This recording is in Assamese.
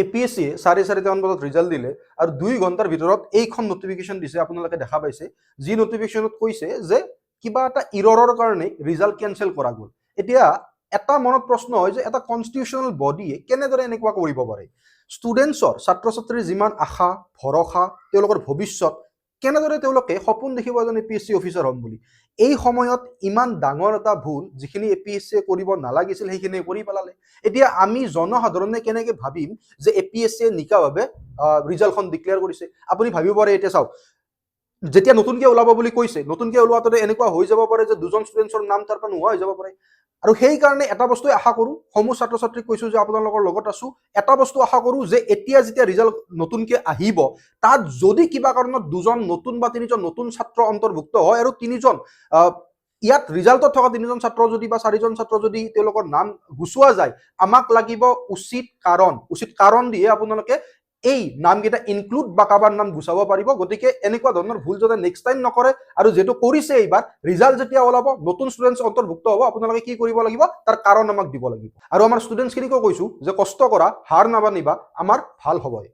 APSC 4:30 বজাত ৰিজাল্ট দিলে আৰু 2 ঘণ্টাৰ ভিতৰত এইখন নটিফিকেশ্যন দিছে আপোনালোকে দেখা পাইছে যি নটিফিকেশ্যনত কৈছে যে কিবা এটা ইৰৰৰ কাৰণে ৰিজাল্ট কেনসেল কৰা গ'ল এতিয়া এটা মনত প্ৰশ্ন হয় যে এটা কনষ্টিটিউচনেল বডিয়ে কেনেদৰে এনেকুৱা কৰিব পাৰে ষ্টুডেণ্টছৰ ছাত্ৰ ছাত্ৰীৰ যিমান আশা ভৰসা তেওঁলোকৰ ভৱিষ্যত কেনেদৰে তেওঁলোকে সপোন দেখিব এজন APSC অফিচাৰ হ'ম বুলি এই সময়ত ইমান ডাঙৰ এটা ভুল যিখিনি APSC কৰিব নালাগিছিল সেইখিনি কৰি পেলালে এতিয়া আমি জনসাধাৰণে কেনেকৈ ভাবিম যে APSC নিকাভাৱে ৰিজাল্টখন ডিক্লেয়াৰ কৰিছে আপুনি ভাবিব পাৰে এতিয়া চাওক যেতিয়া নতুনকৈ ওলাব বুলি কৈছে নতুনকৈ ওলোৱাতে এনেকুৱা হৈ যাব পাৰে যে দুজন ষ্টুডেণ্টছৰ নাম তাৰ পৰা নোহোৱা হৈ যাব পাৰে আৰু সেই কাৰণে এটা বস্তুৱে আশা কৰোঁ সমূহ ছাত্ৰ ছাত্ৰীক কৈছোঁ যে আপোনালোকৰ লগত আছোঁ এটা বস্তু আশা কৰোঁ যে এতিয়া যেতিয়া ৰিজাল্ট নতুনকৈ আহিব তাত যদি কিবা কাৰণত দুজন নতুন বা তিনিজন নতুন ছাত্ৰ অন্তৰ্ভুক্ত হয় আৰু তিনিজন ইয়াত ৰিজাল্টত থকা তিনিজন ছাত্ৰ যদি বা চাৰিজন ছাত্ৰ যদি তেওঁলোকৰ নাম গুচোৱা যায় আমাক লাগিব উচিত কাৰণ দিয়ে আপোনালোকে এই নামকেইটা ইনক্লুড বা কাৰোবাৰ নাম গুচাব পাৰিব গতিকে এনেকুৱা ধৰণৰ ভুল যাতে নেক্সট টাইম নকৰে আৰু যেটো কৰিছে এইবাৰ ৰিজাল্ট যেতিয়া ওলাব নতুন ষ্টুডেণ্টছ অন্তৰ্ভুক্ত হ'ব আপোনালোকে কি কৰিব লাগিব তাৰ কাৰণ আমাক দিব লাগিব আৰু আমাৰ ষ্টুডেণ্টছখিনিকো কৈছোঁ যে কষ্ট কৰা হাৰ নামানিবা আমাৰ ভাল হ'বই